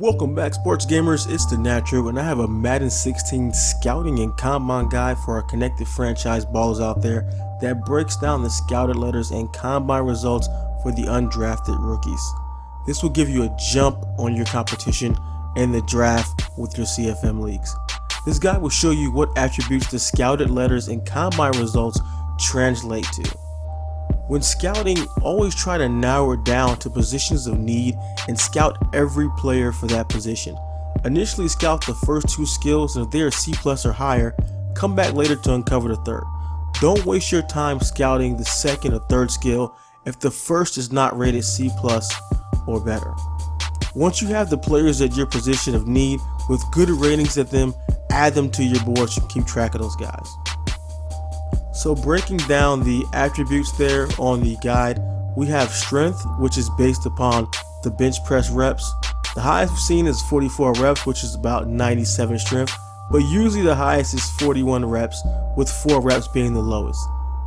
Welcome back, sports gamers. It's the Natural, and I have a Madden 16 scouting and combine guide for our connected franchise ballers out there that breaks down the scouted letters and combine results for the undrafted rookies. This will give you a jump on your competition in the draft with your CFM leagues. This guide will show you what attributes the scouted letters and combine results translate to. When scouting, always try to narrow it down to positions of need and scout every player for that position. Initially scout the first two skills, and if they are C+ or higher, come back later to uncover the third. Don't waste your time scouting the second or third skill if the first is not rated C+ or better. Once you have the players at your position of need with good ratings at them, add them to your board so you can keep track of those guys. So breaking down the attributes there on the guide, we have strength, which is based upon the bench press reps. The highest we've seen is 44 reps, which is about 97 strength, but usually the highest is 41 reps, with 4 reps being the lowest.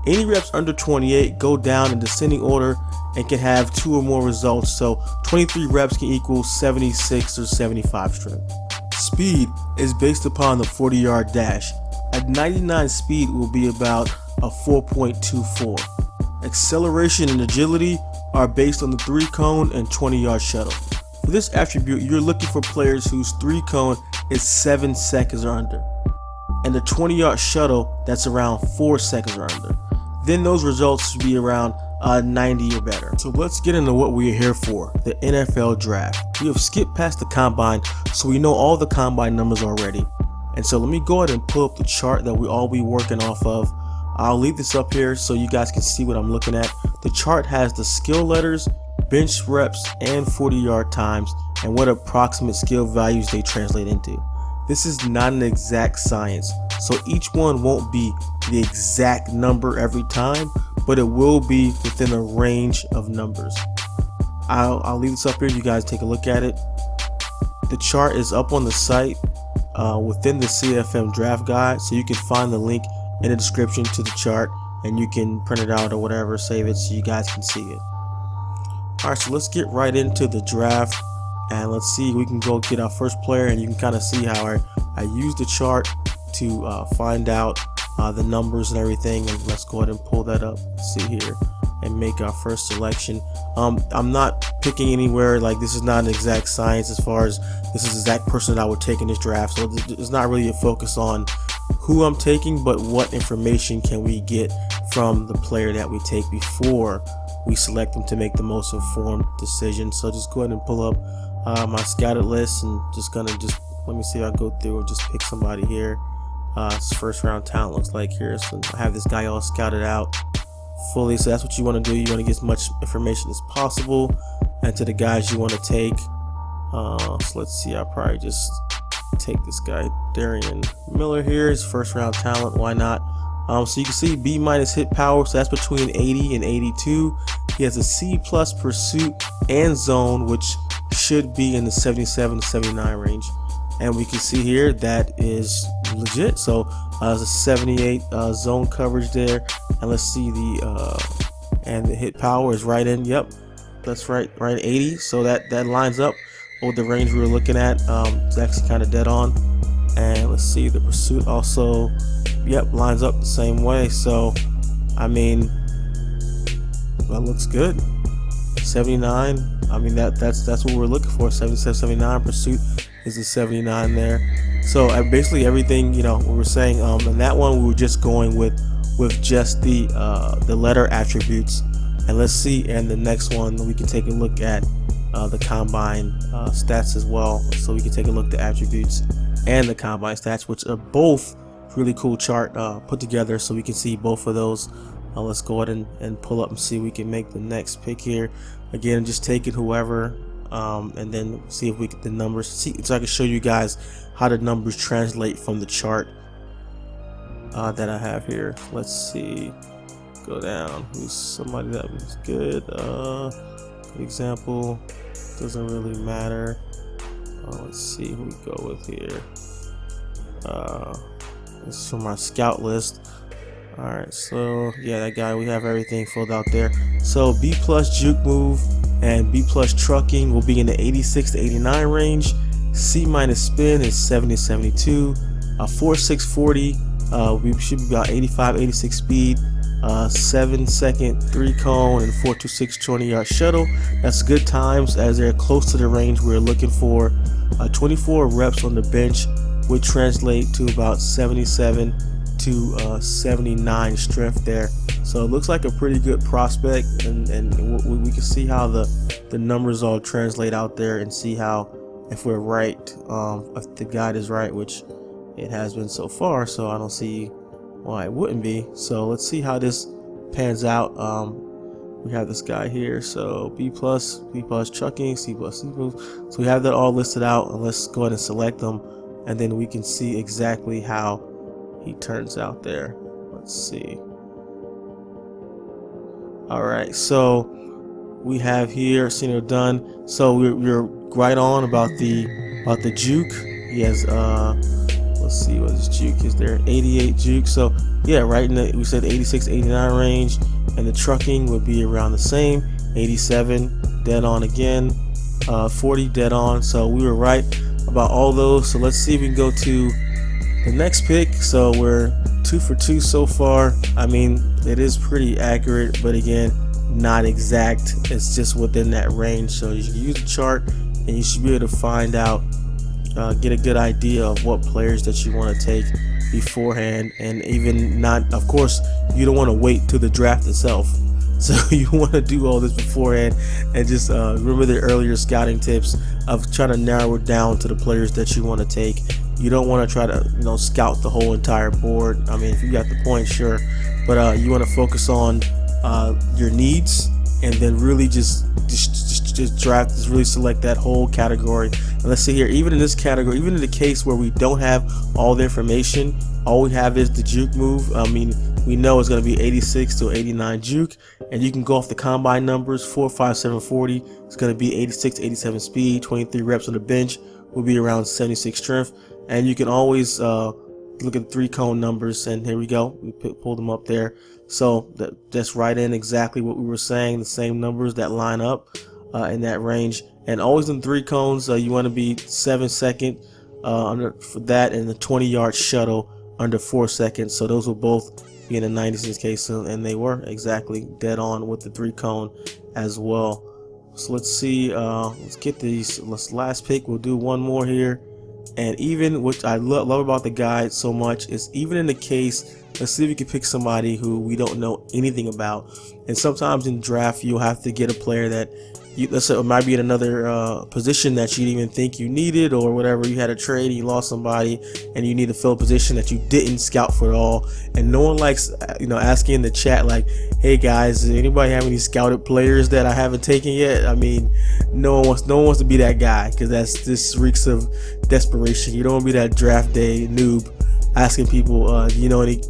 Any reps under 28 go down in descending order and can have 2 or more results, so 23 reps can equal 76 or 75 strength. Speed is based upon the 40-yard dash. At 99 speed will be about a 4.24. Acceleration and agility are based on the 3-cone and 20-yard shuttle. For this attribute, you're looking for players whose 3-cone is 7 seconds or under, and the 20-yard shuttle that's around 4 seconds or under. Then those results should be around 90 or better. So let's get into what we are here for, the NFL draft. We have skipped past the combine, so we know all the combine numbers already. And so let me go ahead and pull up the chart that we all be working off of. I'll leave this up here so you guys can see what I'm looking at. The chart has the skill letters, bench reps, and 40-yard times, and what approximate skill values they translate into. This is not an exact science, so each one won't be the exact number every time, but it will be within a range of numbers. I'll leave this up here. You guys take a look at it. The chart is up on the site within the CFM draft guide, so you can find the link in the description to the chart, and you can print it out or whatever, save it so you guys can see it. Alright, so let's get right into the draft, and let's see, we can go get our first player, and you can kind of see how I use the chart to find out the numbers and everything. And let's go ahead and pull that up, see here, and make our first selection. I'm not picking anywhere, like this is not an exact science as far as this is the exact person that I would take in this draft, so it's not really a focus on who I'm taking, but what information can we get from the player that we take before we select them to make the most informed decision. So just go ahead and pull up my scouted list, and let me see if I go through and just pick somebody here. First round talent looks like here, so I have this guy all scouted out fully. So that's what you want to do. You want to get as much information as possible, and to the guys you want to take. So let's see, I'll probably just take this guy Darien Miller here. His first round talent, why not? So you can see B- hit power, so that's between 80 and 82. He has a C+ pursuit and zone, which should be in the 77 to 79 range, and we can see here that is legit. So there's a 78 zone coverage there, and let's see and the hit power is right in. Yep, that's right 80. So that lines up with the range we were looking at. It's actually kind of dead on. And let's see, the pursuit also, yep, lines up the same way. So I mean, that looks good. 79, I mean that's what we're looking for. 77, 79. Pursuit is the 79 there. So basically everything, what we're saying, in that one we were just going with just the letter attributes. And let's see, and the next one we can take a look at the combine stats as well, so we can take a look at the attributes and the combine stats, which are both really cool chart put together, so we can see both of those. Let's go ahead and pull up and see if we can make the next pick here. Again, just take it whoever, and then see if we get the numbers, so I can show you guys how the numbers translate from the chart that I have here. Let's see, go down, who's somebody that was good. Good example, doesn't really matter. Let's see who we go with here. This is from our scout list. Alright, so yeah, that guy, we have everything filled out there. So B+ juke move, and B plus trucking will be in the 86 to 89 range. C minus spin is 70 to 72. 4.640, we should be about 85, 86 speed. 7-second 3-cone and 4.26 20-yard shuttle. That's good times as they're close to the range we're looking for. 24 reps on the bench would translate to about 77 to 79 strength there. So it looks like a pretty good prospect, and we can see how the numbers all translate out there and see how, if we're right, if the guide is right, which it has been so far, so I don't see why it wouldn't be. So let's see how this pans out. We have this guy here, so B plus trucking, C plus. So we have that all listed out, and let's go ahead and select them, and then we can see exactly how he turns out there. Let's see. All right, so we have here senior done. So we're right on about the juke. He has let's see what his juke is there, 88 juke. So yeah, right in the, we said 86 89 range, and the trucking would be around the same, 87 dead on again, 40 dead on. So we were right about all those. So let's see if we can go to the next pick. So we're 2 for 2 so far. I mean, it is pretty accurate, but again, not exact. It's just within that range. So you can use the chart and you should be able to find out, get a good idea of what players that you want to take beforehand. And even not, of course, you don't want to wait till the draft itself. So you want to do all this beforehand, and just remember the earlier scouting tips of trying to narrow it down to the players that you want to take. You don't want to try to scout the whole entire board. I mean, if you got the point, sure, but you want to focus on your needs, and then really just draft, just really select that whole category. And let's see here, even in this category, even in the case where we don't have all the information, all we have is the juke move. I mean, we know it's going to be 86 to 89 juke, and you can go off the combine numbers. 4.57 40. It's going to be 86 to 87 speed. 23 reps on the bench will be around 76 strength. And you can always look at the 3-cone numbers, and here we go. We pulled them up there. So that's right in exactly what we were saying. The same numbers that line up in that range. And always in 3 cones, you want to be 7-second for that, and the 20-yard shuttle under 4 seconds. So those will both be in the 90s in this case, and they were exactly dead on with the 3-cone as well. So let's see. Let's get these. Last pick. We'll do one more here. And even, which I love about the guide so much, is even in the case, let's see if we can pick somebody who we don't know anything about. And sometimes in draft, you'll have to get a player that let's say it might be in another position that you didn't even think you needed, or whatever. You had a trade and you lost somebody, and you need to fill a position that you didn't scout for at all. And no one likes asking in the chat like, hey guys, does anybody have any scouted players that I haven't taken yet? I mean, no one wants to be that guy, because this reeks of desperation. You don't want to be that draft day noob asking people, do you know any